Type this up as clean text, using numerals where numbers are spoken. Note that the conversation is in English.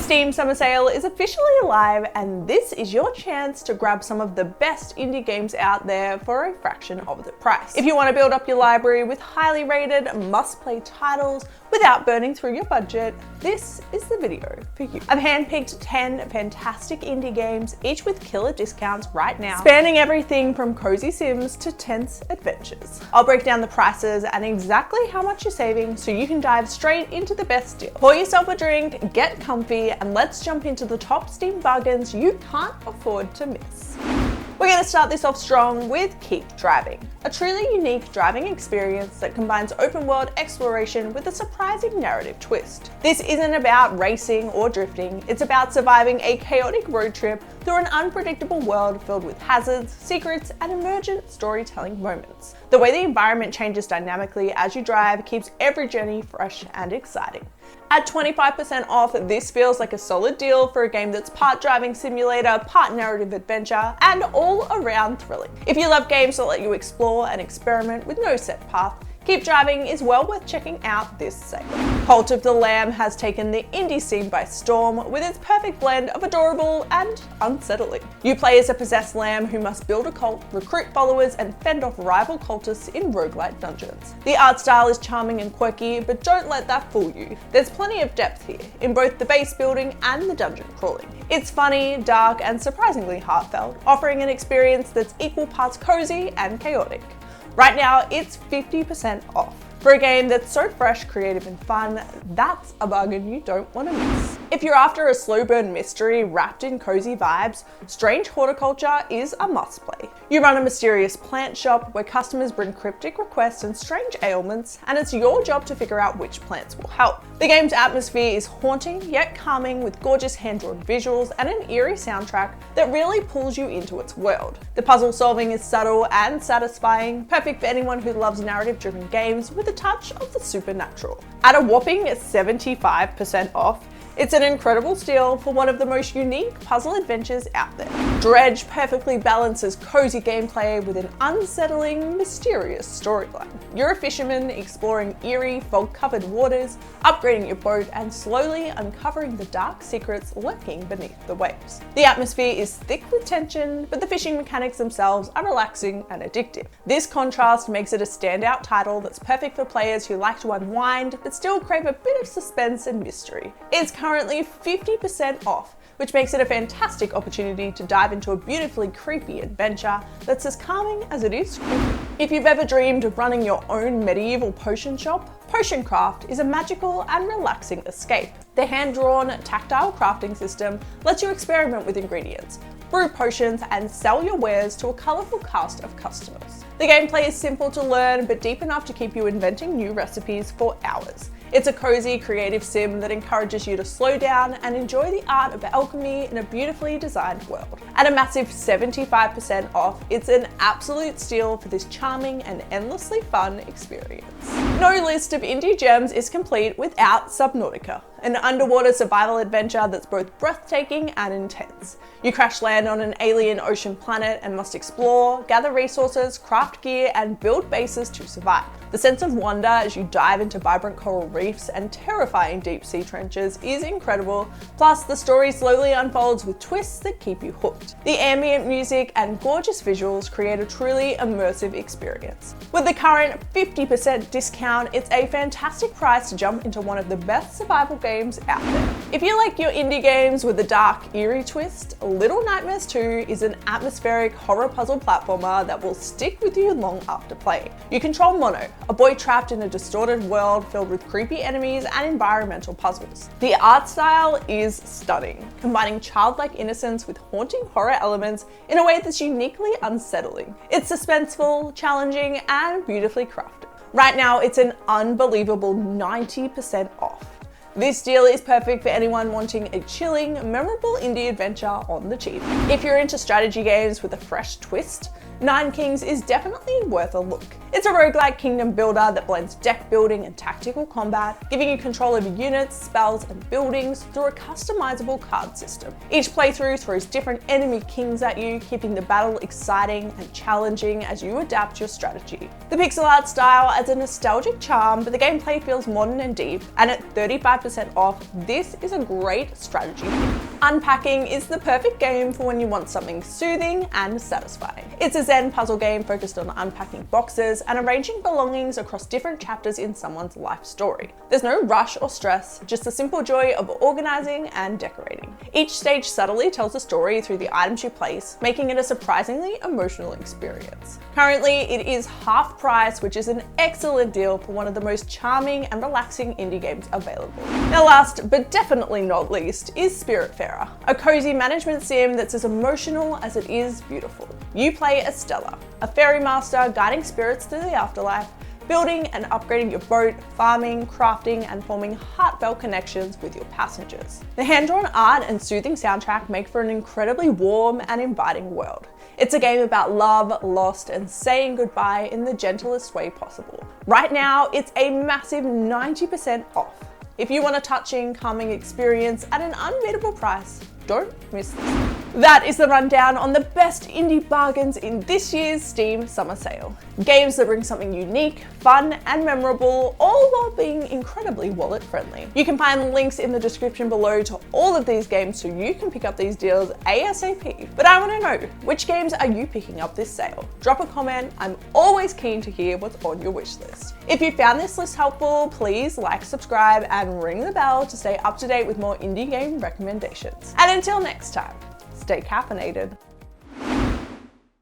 The Steam Summer Sale is officially alive, and this is your chance to grab some of the best indie games out there for a fraction of the price. If you want to build up your library with highly rated, must-play titles without burning through your budget, this is the video for you. I've handpicked 10 fantastic indie games, each with killer discounts right now, spanning everything from cozy sims to tense adventures. I'll break down the prices and exactly how much you're saving so you can dive straight into the best deal. Pour yourself a drink, get comfy, and let's jump into the top Steam bargains you can't afford to miss. We're going to start this off strong with Keep Driving, a truly unique driving experience that combines open world exploration with a surprising narrative twist. This isn't about racing or drifting, it's about surviving a chaotic road trip through an unpredictable world filled with hazards, secrets, and emergent storytelling moments. The way the environment changes dynamically as you drive keeps every journey fresh and exciting. At 25% off, this feels like a solid deal for a game that's part driving simulator, part narrative adventure, and all around thrilling. If you love games that let you explore and experiment with no set path, Keep Driving is well worth checking out this sale. Cult of the Lamb has taken the indie scene by storm with its perfect blend of adorable and unsettling. You play as a possessed lamb who must build a cult, recruit followers, and fend off rival cultists in roguelite dungeons. The art style is charming and quirky, but don't let that fool you. There's plenty of depth here, in both the base building and the dungeon crawling. It's funny, dark, and surprisingly heartfelt, offering an experience that's equal parts cozy and chaotic. Right now, it's 50% off. For a game that's so fresh, creative, and fun, that's a bargain you don't want to miss. If you're after a slow burn mystery wrapped in cozy vibes, Strange Horticulture is a must play. You run a mysterious plant shop where customers bring cryptic requests and strange ailments, and it's your job to figure out which plants will help. The game's atmosphere is haunting yet calming, with gorgeous hand-drawn visuals and an eerie soundtrack that really pulls you into its world. The puzzle solving is subtle and satisfying, perfect for anyone who loves narrative-driven games with a touch of the supernatural. At a whopping 75% off, it's an incredible steal for one of the most unique puzzle adventures out there. Dredge perfectly balances cozy gameplay with an unsettling, mysterious storyline. You're a fisherman exploring eerie, fog-covered waters, upgrading your boat, and slowly uncovering the dark secrets lurking beneath the waves. The atmosphere is thick with tension, but the fishing mechanics themselves are relaxing and addictive. This contrast makes it a standout title that's perfect for players who like to unwind, but still crave a bit of suspense and mystery. It's currently 50% off, which makes it a fantastic opportunity to dive into a beautifully creepy adventure that's as calming as it is creepy. If you've ever dreamed of running your own medieval potion shop, Potion Craft is a magical and relaxing escape. The hand-drawn, tactile crafting system lets you experiment with ingredients, brew potions, and sell your wares to a colourful cast of customers. The gameplay is simple to learn, but deep enough to keep you inventing new recipes for hours. It's a cozy, creative sim that encourages you to slow down and enjoy the art of alchemy in a beautifully designed world. At a massive 75% off, it's an absolute steal for this charming and endlessly fun experience. No list of indie gems is complete without Subnautica, an underwater survival adventure that's both breathtaking and intense. You crash land on an alien ocean planet and must explore, gather resources, craft gear, and build bases to survive. The sense of wonder as you dive into vibrant coral reefs and terrifying deep sea trenches is incredible, plus the story slowly unfolds with twists that keep you hooked. The ambient music and gorgeous visuals create a truly immersive experience. With the current 50% discount, it's a fantastic price to jump into one of the best survival games out there. If you like your indie games with a dark, eerie twist, Little Nightmares 2 is an atmospheric horror puzzle platformer that will stick with you long after playing. You control Mono, a boy trapped in a distorted world filled with creepy enemies and environmental puzzles. The art style is stunning, combining childlike innocence with haunting horror elements in a way that's uniquely unsettling. It's suspenseful, challenging, and beautifully crafted. Right now, it's an unbelievable 90% off. This deal is perfect for anyone wanting a chilling, memorable indie adventure on the cheap. If you're into strategy games with a fresh twist, Nine Kings is definitely worth a look. It's a roguelike kingdom builder that blends deck building and tactical combat, giving you control over units, spells, and buildings through a customizable card system. Each playthrough throws different enemy kings at you, keeping the battle exciting and challenging as you adapt your strategy. The pixel art style adds a nostalgic charm, but the gameplay feels modern and deep, and at 35% off, this is a great strategy. Unpacking is the perfect game for when you want something soothing and satisfying. It's a Zen puzzle game focused on unpacking boxes and arranging belongings across different chapters in someone's life story. There's no rush or stress, just the simple joy of organizing and decorating. Each stage subtly tells a story through the items you place, making it a surprisingly emotional experience. Currently, it is half price, which is an excellent deal for one of the most charming and relaxing indie games available. Now last, but definitely not least, is Spiritfarer, a cozy management sim that's as emotional as it is beautiful. You play as Stella, a fairy master guiding spirits through the afterlife, building and upgrading your boat, farming, crafting, and forming heartfelt connections with your passengers. The hand-drawn art and soothing soundtrack make for an incredibly warm and inviting world. It's a game about love, lost, and saying goodbye in the gentlest way possible. Right now, it's a massive 90% off. If you want a touching, calming experience at an unbeatable price, don't miss this. That is the rundown on the best indie bargains in this year's Steam Summer Sale. Games that bring something unique, fun, and memorable, all while being incredibly wallet friendly. You can find links in the description below to all of these games so you can pick up these deals ASAP. But I want to know, which games are you picking up this sale? Drop a comment, I'm always keen to hear what's on your wish list. If you found this list helpful, please like, subscribe, and ring the bell to stay up to date with more indie game recommendations. And until next time, stay caffeinated.